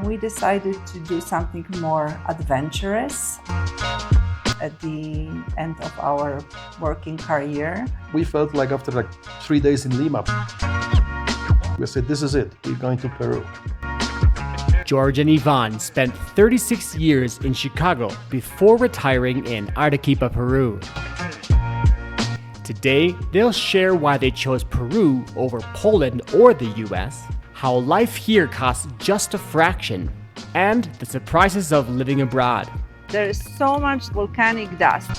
We decided to do something more adventurous at the end of our working career. We felt like after 3 days in Lima, we said, this is it, we're going to Peru. George and Yvonne spent 36 years in Chicago before retiring in Arequipa, Peru. Today, they'll share why they chose Peru over Poland or the US, how life here costs just a fraction, and the surprises of living abroad. There is so much volcanic dust.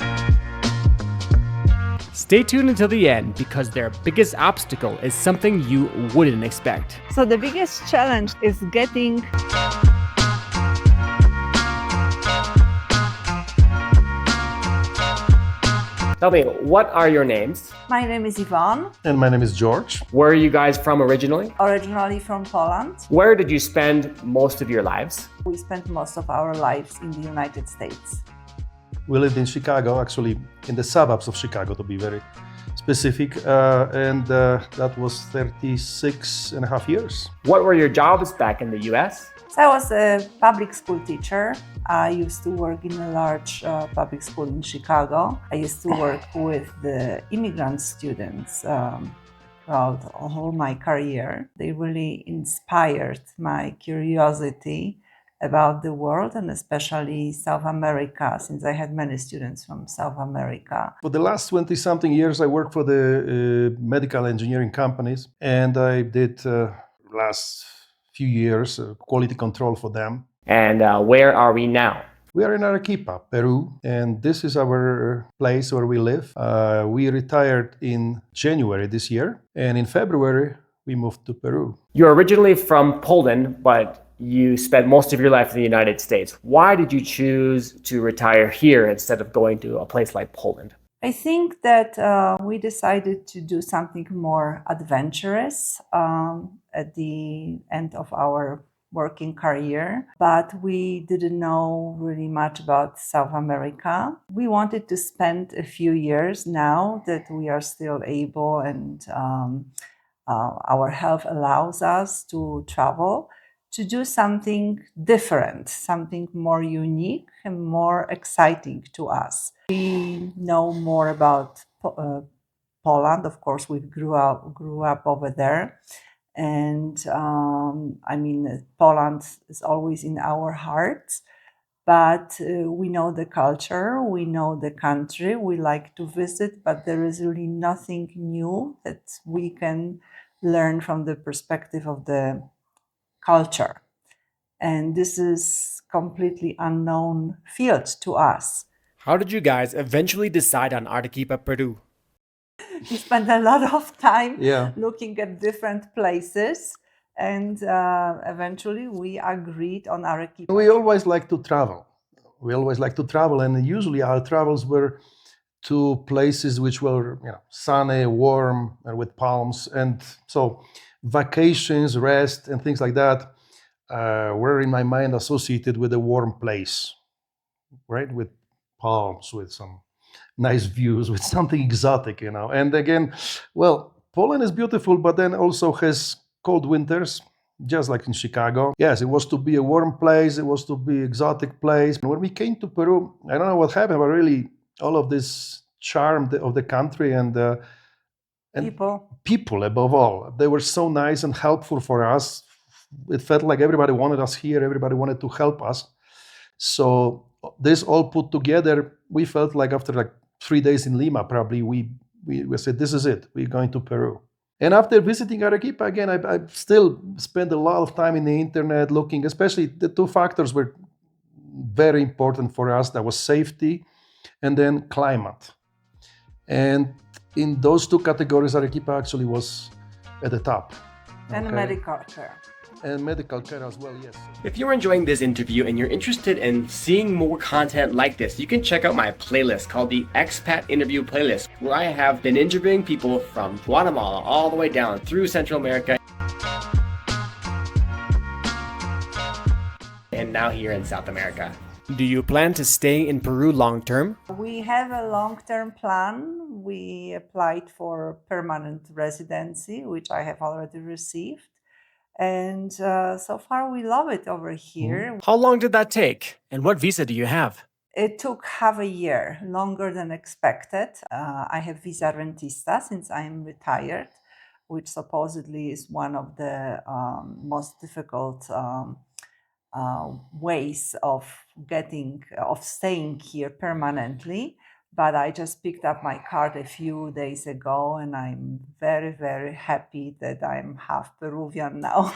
Stay tuned until the end because their biggest obstacle is something you wouldn't expect. So the biggest challenge is getting Tell me, what are your names? My name is Yvonne, And my name is George. Where are you guys from originally? originally from Poland. Where did you spend most of your lives? We spent most of our lives in the United States. We lived in Chicago, actually in the suburbs of Chicago to be very specific, and that was 36 and a half years. What were your jobs back in the US? So I was a public school teacher. I used to work in a large public school in Chicago. I used to work with the immigrant students throughout all my career. They really inspired my curiosity about the world and especially South America, since I had many students from South America. For the last 20-something years, I worked for the medical engineering companies, and I did last few years quality control for them. And where are we now? We are in Arequipa, Peru, and this is our place where we live. We retired in January this year, and in February, we moved to Peru. You're originally from Poland, but you spent most of your life in the United States. Why did you choose to retire here instead of going to a place like Poland? I think that we decided to do something more adventurous at the end of our working career, but we didn't know really much about South America. We wanted to spend a few years now that we are still able and our health allows us to travel, to do something different, something more unique and more exciting to us. We know more about Poland. Of course, we grew up over there. And Poland is always in our hearts, but we know the culture, we know the country, we like to visit, but there is really nothing new that we can learn from the perspective of the culture. And this is completely unknown field to us. How did you guys eventually decide on Arequipa, Peru? We spent a lot of time Yeah. looking at different places, and eventually we agreed on Arequipa. We always like to travel. And usually our travels were to places which were sunny, warm, and with palms. And so vacations, rest, and things like that were in my mind associated with a warm place, right? With palms, with some nice views, with something exotic, And again, well, Poland is beautiful, but then also has cold winters, just like in Chicago. Yes, it was to be a warm place, it was to be exotic place. And when we came to Peru, I don't know what happened, but really all of this charm of the country and people above all, they were so nice and helpful for us. It felt like everybody wanted us here, everybody wanted to help us. So this all put together, we felt like after 3 days in Lima, probably we said, this is it, we're going to Peru. And after visiting Arequipa again, I still spent a lot of time in the internet looking, especially the two factors were very important for us. That was safety and then climate. And in those two categories, Arequipa actually was at the top. And medical care. And medical care as well, yes. If you're enjoying this interview and you're interested in seeing more content like this, you can check out my playlist called the Expat Interview Playlist, where I have been interviewing people from Guatemala all the way down through Central America and now here in South America. Do you plan to stay in Peru long term? We have a long-term plan. We applied for permanent residency, which I have already received. And so far, we love it over here. How long did that take? And what visa do you have? It took half a year, longer than expected. I have visa rentista since I'm retired, which supposedly is one of the most difficult ways of staying here permanently. But I just picked up my card a few days ago, and I'm very, very happy that I'm half Peruvian now.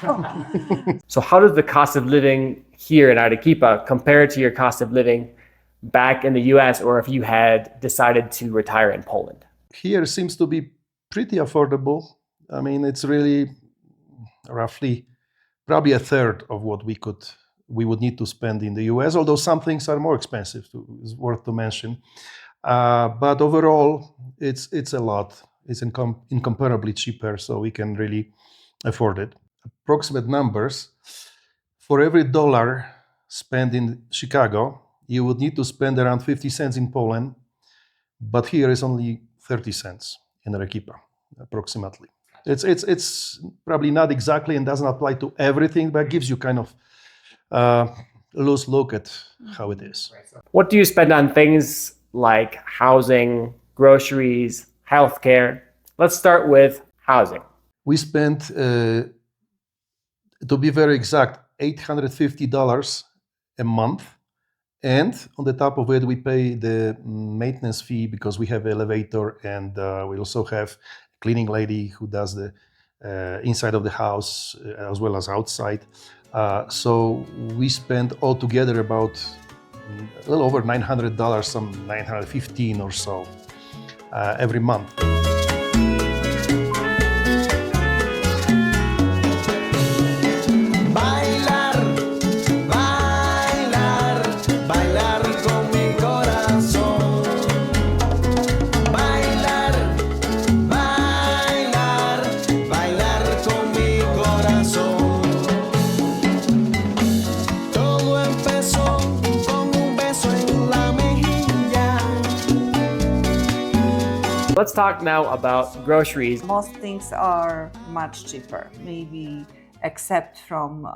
So how does the cost of living here in Arequipa compare to your cost of living back in the US, or if you had decided to retire in Poland? Here seems to be pretty affordable. I mean, it's really roughly probably a third of what we would need to spend in the US, although some things are more expensive, is worth to mention. But overall, it's a lot. It's incomparably cheaper, so we can really afford it. Approximate numbers: for every dollar spent in Chicago, you would need to spend around 50 cents in Poland, but here is only 30 cents in Arequipa, approximately. It's probably not exactly and doesn't apply to everything, but gives you kind of loose look at how it is. What do you spend on things like housing, groceries, healthcare? Let's start with housing. We spent, to be very exact, $850 a month. And on the top of it, we pay the maintenance fee because we have elevator, and we also have a cleaning lady who does the inside of the house as well as outside. So we spend altogether about a little over $900, some $915 or so every month. Let's talk now about groceries. Most things are much cheaper, maybe except from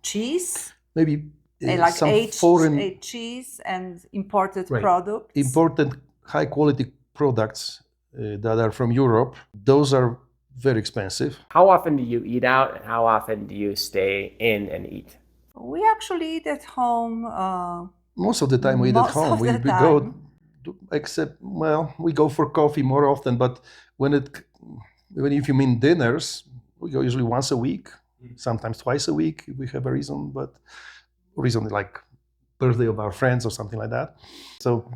cheese. Maybe Like some aged foreign cheese and imported Right. products. Imported high quality products that are from Europe. Those are very expensive. How often do you eat out, and how often do you stay in and eat? We actually eat at home. Most of the time we eat at Most home. of We the go, time. except, well, we go for coffee more often, but even if you mean dinners, we go usually once a week, sometimes twice a week if we have a reason, but reason like birthday of our friends or something like that. So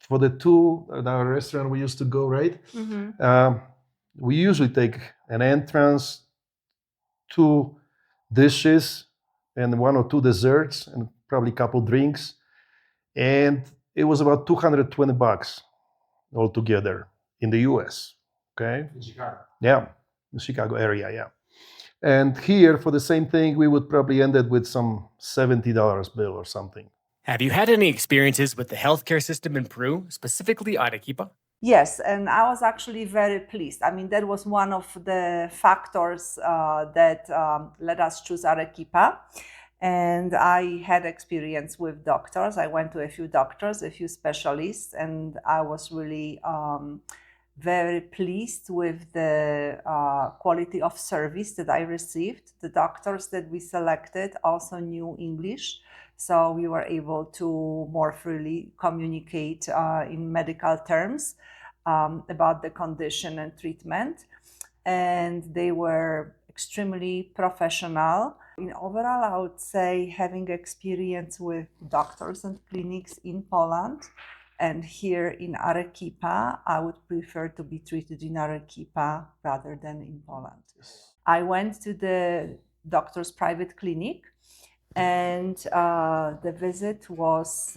for the two at our restaurant we used to go, right? We usually take an entrance, 2 dishes, and 1 or 2 desserts, and probably a couple drinks. And it was about $220 altogether in the US. Okay. In Chicago. Yeah, the Chicago area, yeah. And here for the same thing, we would probably end it with some $70 bill or something. Have you had any experiences with the healthcare system in Peru, specifically Arequipa? Yes, and I was actually very pleased. I mean, that was one of the factors that let us choose Arequipa. And I had experience with doctors. I went to a few doctors, a few specialists, and I was really very pleased with the quality of service that I received. The doctors that we selected also knew English, so we were able to more freely communicate in medical terms about the condition and treatment. And they were extremely professional. Overall, I would say having experience with doctors and clinics in Poland and here in Arequipa, I would prefer to be treated in Arequipa rather than in Poland. I went to the doctor's private clinic, and the visit was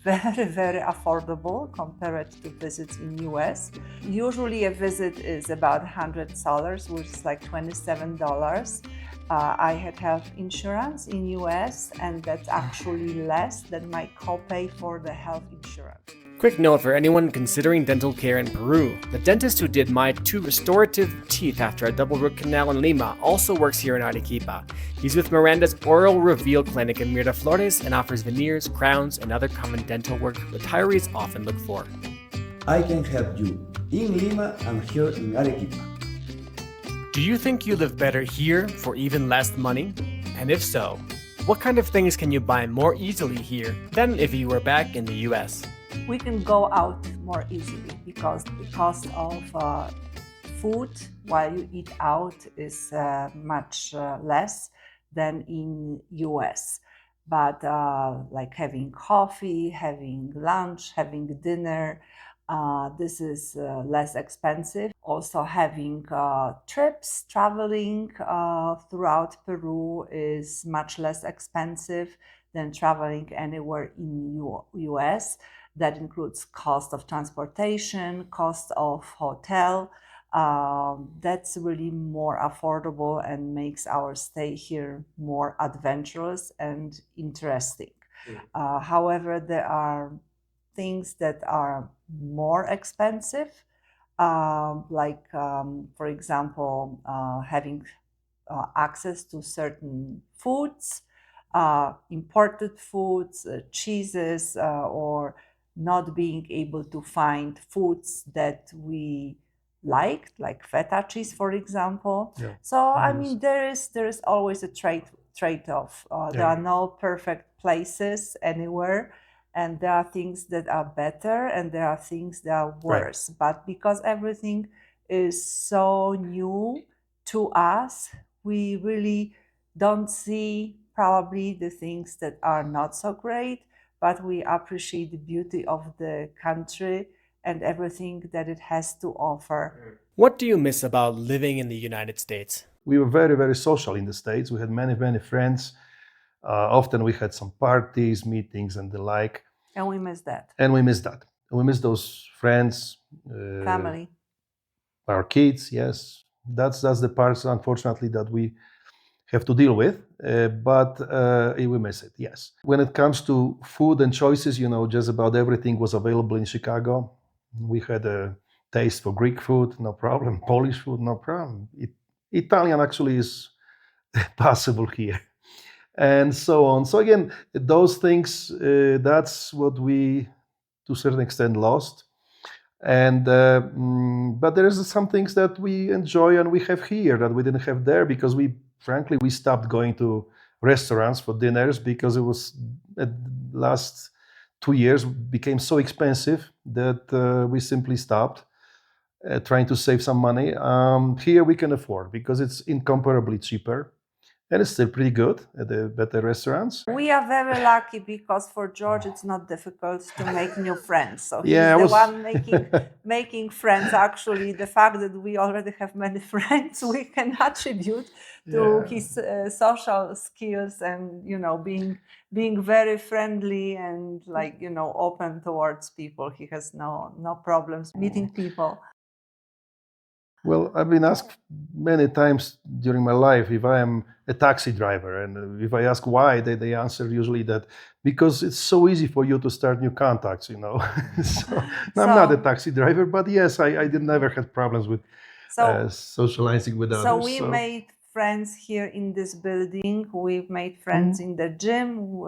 very, very affordable compared to visits in US. Usually a visit is about $100, which is like $27. I had health insurance in US, and that's actually less than my copay for the health insurance. Quick note for anyone considering dental care in Peru. The dentist who did my 2 restorative teeth after a double root canal in Lima also works here in Arequipa. He's with Miranda's Oral Reveal Clinic in Miraflores and offers veneers, crowns, and other common dental work retirees often look for. I can help you in Lima and here in Arequipa. Do you think you live better here for even less money? And if so, what kind of things can you buy more easily here than if you were back in the US? We can go out more easily because the cost of food while you eat out is much less than in US. But like having coffee, having lunch, having dinner, this is less expensive. Also having trips, traveling throughout Peru is much less expensive than traveling anywhere in US. That includes cost of transportation, cost of hotel. That's really more affordable and makes our stay here more adventurous and interesting. However, there are things that are more expensive, for example, having access to certain foods, imported foods, cheeses, or not being able to find foods that we liked, like feta cheese, for example. Yeah. So I mean, there is always a trade-off. There are no perfect places anywhere, and there are things that are better, and there are things that are worse. Right. But because everything is so new to us, we really don't see probably the things that are not so great, but we appreciate the beauty of the country and everything that it has to offer. What do you miss about living in the United States? We were very, very social in the States. We had many, many friends. Often we had some parties, meetings, and the like. And we miss that. And we miss that. We miss those friends. Family. Our kids, yes. That's the parts, unfortunately, that we have to deal with, but we miss it, yes. When it comes to food and choices, just about everything was available in Chicago. We had a taste for Greek food, no problem. Polish food, no problem. Italian actually is possible here, and so on. So again, those things, that's what we, to a certain extent, lost. And but there is some things that we enjoy and we have here that we didn't have there because frankly, we stopped going to restaurants for dinners because it was last 2 years became so expensive that we simply stopped trying to save some money. Here we can afford because it's incomparably cheaper and it's still pretty good at the better restaurants. We are very lucky because for George it's not difficult to make new friends. So he's the one making friends. Actually, the fact that we already have many friends we can attribute to his social skills and being very friendly and open towards people. He has no problems meeting people. Well, I've been asked many times during my life if I am a taxi driver, and if I ask why, they answer usually that because it's so easy for you to start new contacts, So I'm not a taxi driver, but yes, I never had problems with socializing with others. So we made friends here in this building. We've made friends in the gym.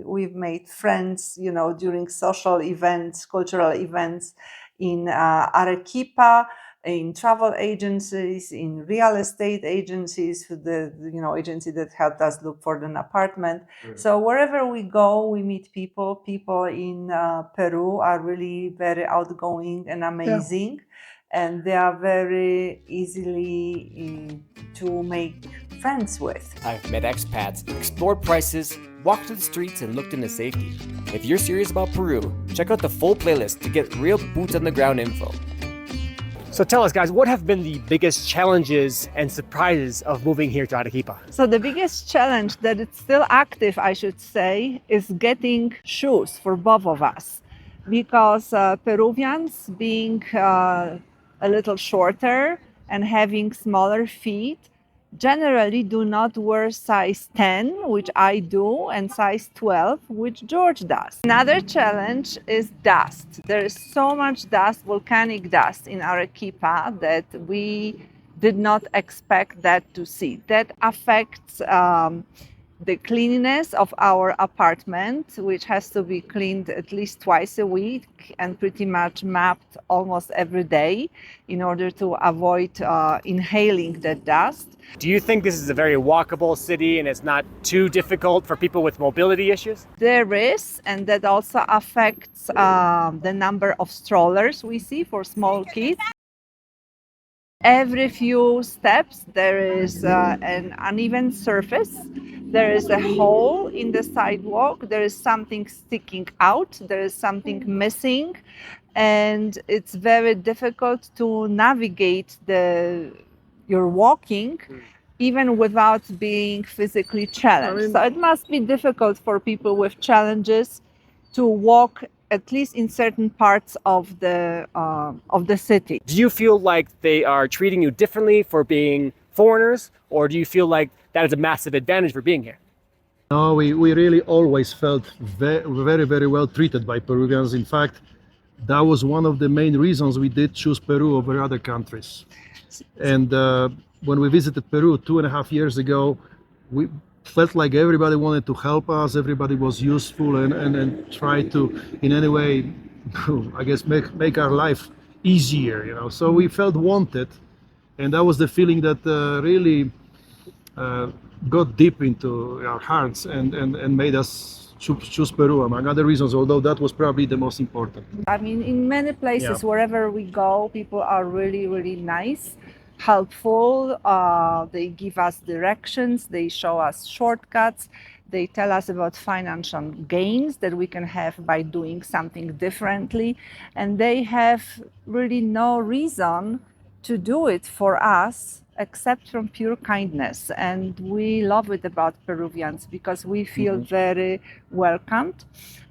We've made friends, during social events, cultural events in Arequipa, in travel agencies, in real estate agencies, the agency that helped us look for an apartment. So wherever we go, we meet people. People in Peru are really very outgoing and amazing, and they are very easily to make friends with. I've met expats, explored prices, walked through the streets, and looked into safety. If you're serious about Peru, check out the full playlist to get real boots on the ground info. So tell us, guys, what have been the biggest challenges and surprises of moving here to Arequipa? So the biggest challenge that it's still active, I should say, is getting shoes for both of us. Because Peruvians being a little shorter and having smaller feet, generally do not wear size 10, which I do, and size 12, which George does. Another challenge is dust. There is so much dust, volcanic dust in Arequipa, that we did not expect that to see. That affects the cleanliness of our apartment, which has to be cleaned at least twice a week and pretty much mapped almost every day in order to avoid inhaling the dust. Do you think this is a very walkable city and it's not too difficult for people with mobility issues? There is, and that also affects the number of strollers we see for small kids. Every few steps, there is an uneven surface. There is a hole in the sidewalk. There is something sticking out. There is something missing. And it's very difficult to navigate your walking, even without being physically challenged. So it must be difficult for people with challenges to walk at least in certain parts of the city. Do you feel like they are treating you differently for being foreigners, or do you feel like that is a massive advantage for being here? No, we really always felt very, very well treated by Peruvians. In fact, that was one of the main reasons we did choose Peru over other countries. And when we visited Peru 2.5 years ago, we felt like everybody wanted to help us, everybody was useful and try to, in any way, I guess, make our life easier, you know. So we felt wanted, and that was the feeling that really got deep into our hearts and made us choose Peru, among other reasons, although that was probably the most important. I mean, in many places, wherever we go, people are really, really nice, helpful. They give us directions, they show us shortcuts, they tell us about financial gains that we can have by doing something differently, and they have really no reason to do it for us except from pure kindness. And we love it about Peruvians because we feel very welcomed.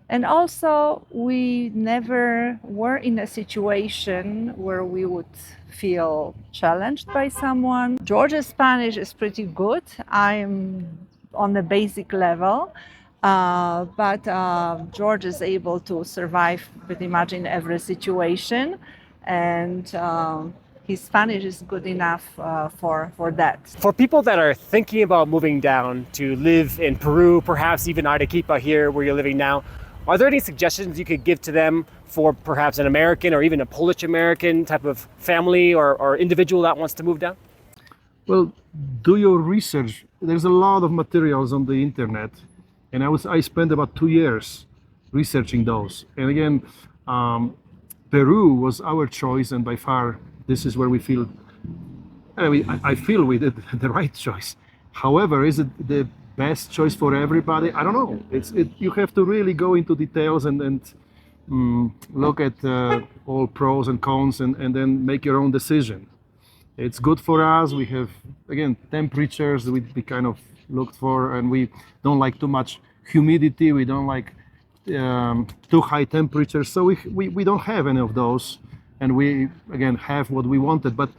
And also, we never were in a situation where we would feel challenged by someone. George's Spanish is pretty good. I'm on the basic level, but George is able to survive pretty much in every situation. And his Spanish is good enough for that. For people that are thinking about moving down to live in Peru, perhaps even Arequipa here where you're living now, are there any suggestions you could give to them for perhaps an American or even a Polish American type of family or individual that wants to move down? Well, do your research. There's a lot of materials on the internet, and I spent about 2 years researching those. And again, Peru was our choice, and by far, this is where we feel. I feel we did the right choice. However, is it the best choice for everybody? I don't know. You have to really go into details and look at all pros and cons and then make your own decision. It's good for us. We have, again, temperatures we kind of looked for, and we don't like too much humidity. We don't like too high temperatures. So we don't have any of those, and we again have what we wanted. But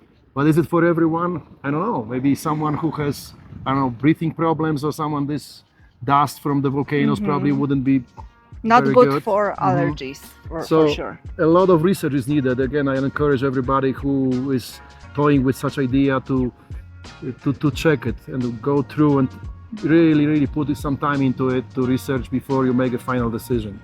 is it for everyone? I don't know. Maybe someone who has, I don't know, breathing problems, or someone this dust from the volcanoes probably wouldn't be not very good for allergies, for sure. A lot of research is needed. Again, I encourage everybody who is toying with such idea to check it and to go through and really put some time into it to research before you make a final decision.